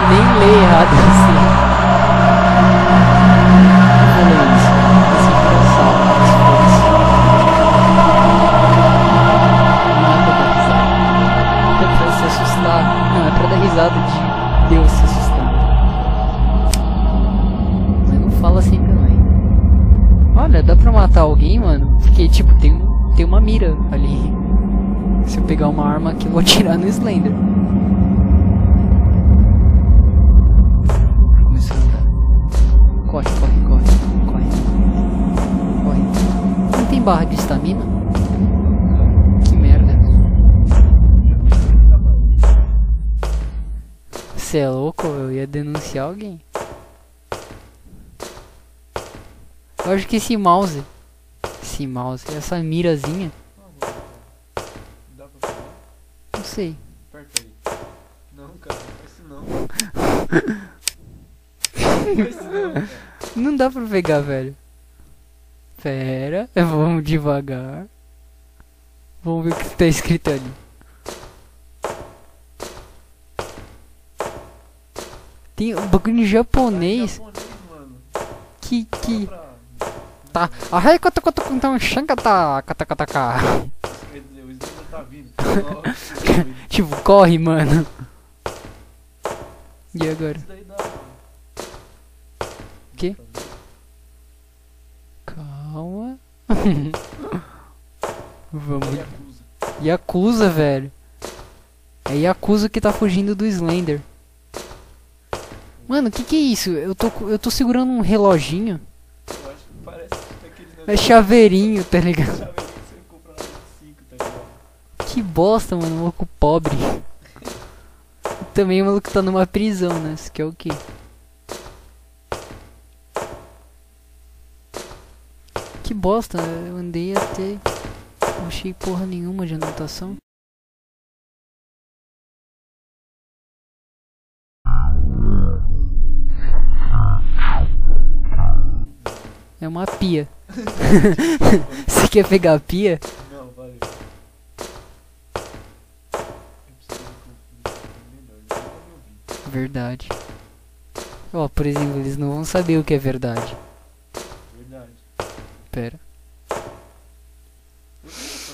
Nem lê errado assim. Olha isso. Esse engraçado. Não é pra dar risada. É pra se assustar. Não, é pra dar risada de Deus se assustando. Mas não fala assim também. Olha, dá pra matar alguém, mano? Porque, tipo, tem uma mira ali. Se eu pegar uma arma aqui, eu vou atirar no Slender. Começou a andar. Corre. Não tem barra de estamina? Que merda. Você é louco? Eu ia denunciar alguém. Eu acho que esse mouse, essa mirazinha. Dá pra pegar? Não sei. Aperta aí. Não, cara, não faz isso não. Não faz isso não, cara. Não dá pra pegar, velho. Pera, vamos devagar. Vamos ver o que tá escrito ali. Tem um bagulho em japonês Mano. que Pra... tá. Ai, então xanga tá, katakataka. O Slender tá vindo. Tipo, corre, mano. E agora? Isso daí dá. O quê? Calma. Vamos. Yakuza, velho. É Yakuza que tá fugindo do Slender. Mano, que é isso? Eu tô segurando um reloginho. Eu acho que parece aquele É chaveirinho, tá ligado? chaveirinho que você compra na 25, tá ligado? Que bosta, mano, maluco pobre. Também o maluco tá numa prisão, né? Isso que é o quê? Que bosta, eu andei até... Não achei porra nenhuma de anotação. É uma pia. Você quer pegar a pia? Não, valeu. Eu preciso melhor, não vai me ouvir. Verdade. Ó, por exemplo, eles não vão saber o que é verdade. Verdade. Pera.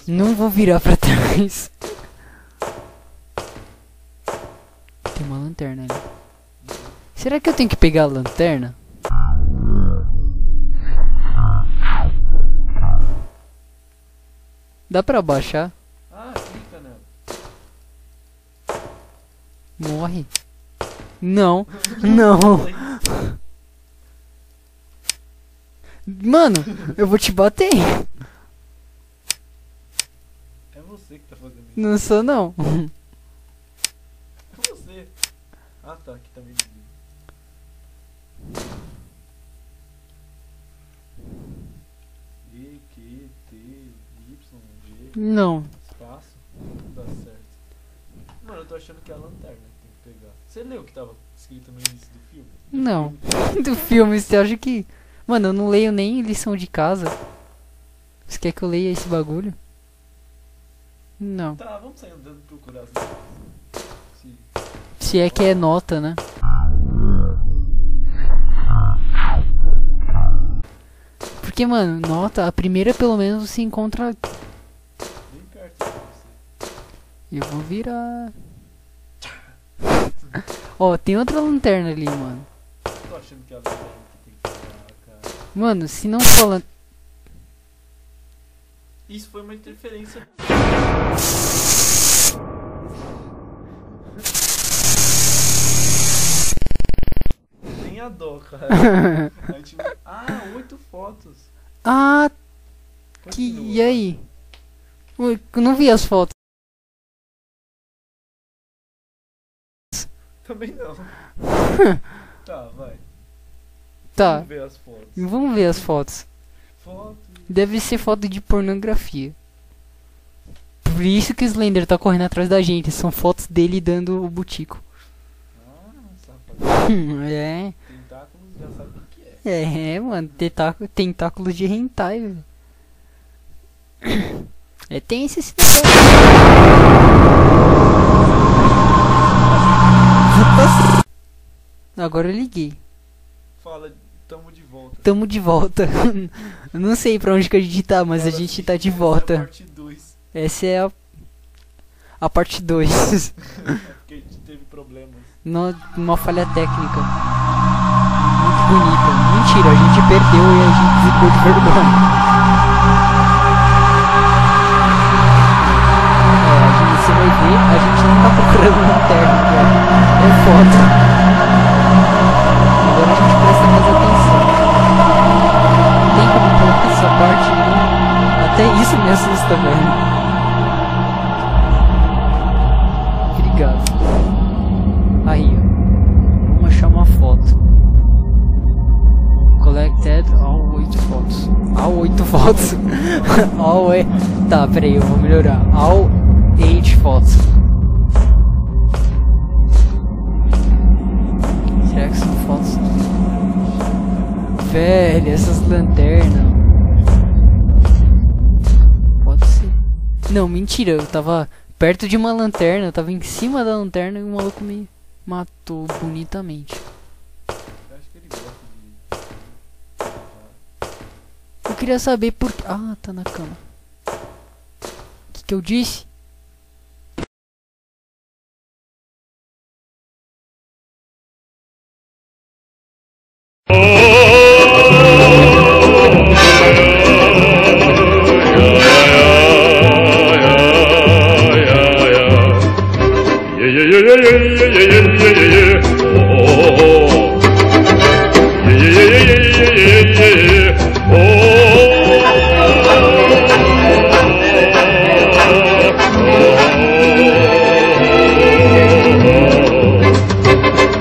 Não vou virar pra trás. Tem uma lanterna ali. Será que eu tenho que pegar a lanterna? Dá pra abaixar? Ah, clica nela. Morre. Não. Não. Mano, eu vou te bater. É você que tá fazendo isso. Não sou não. É você. Ah tá, aqui tá meio dividido. E, Q, T, Y, G, Não. espaço. Não dá certo. Mano, eu tô achando que é a lanterna que tem que pegar. Você leu o que tava escrito no início do filme? Não. Do filme, você acha que... Mano, eu não leio nem lição de casa. Você quer que eu leia esse bagulho? Não. Tá, vamos sair andando procurar as notas. Se... Se é que é nota, né? Porque, mano, nota, a primeira pelo menos se encontra... Bem perto de você. Eu vou virar... Ó, tem outra lanterna ali, mano. Eu tô achando que é a lanterna que tem que pegar, cara. Mano, se não for lan... Isso foi uma interferência. Tenha dó, cara. A gente... Ah, 8 fotos. Ah, Continua. e aí? Ui, eu não vi as fotos. Também não. Tá, vai. Tá, Vamos ver as fotos. vamos ver as fotos. Fotos. Deve ser foto de pornografia. Por isso que o Slender tá correndo atrás da gente. São fotos dele dando o butico. Ah, safado. É, Tentáculos já sabe o que é. mano. Tentáculos de hentai, velho. É tenso esse negócio. Agora eu liguei. Fala, tamo de volta. Tamo de volta. Eu não sei pra onde que a gente tá, mas Fala a gente assim, tá de essa volta. É a parte 2. Essa é a parte 2. É porque a gente teve problemas. Uma falha técnica. Muito bonita. Mentira, a gente perdeu e a gente ficou de vergonha. Você vai ver, a gente não tá procurando lanterna, cara. É foda. Agora a gente presta mais atenção. Não tem como colocar essa parte, não. Até isso me assusta, velho. Obrigado. Aí, ó. Vamos achar uma foto. Collected all 8 fotos. All 8 fotos. All 8. Tá, peraí, eu vou melhorar. All 8 fotos. Será que são fotos? Velho, essas lanternas. Pode ser. Não, mentira, eu tava perto de uma lanterna, eu tava em cima da lanterna e o maluco me matou bonitamente. Eu acho que ele gosta de. Eu queria saber por que. Ah, tá na cama. O que eu disse?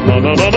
La la la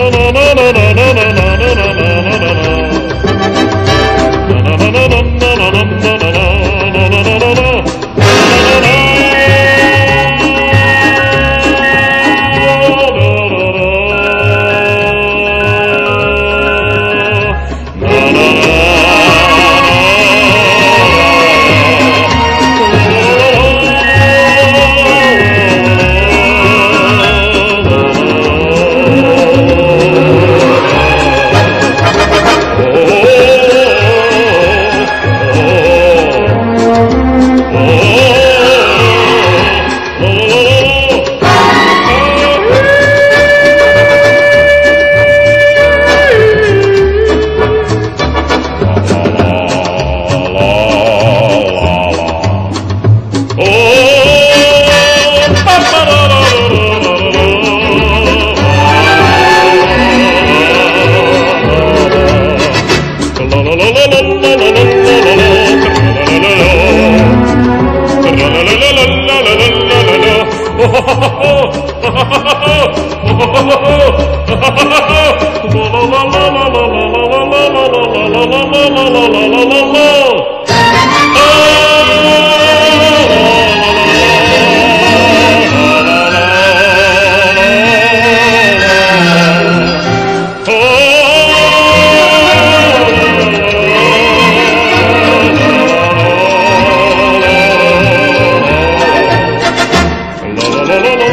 la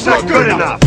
not good enough!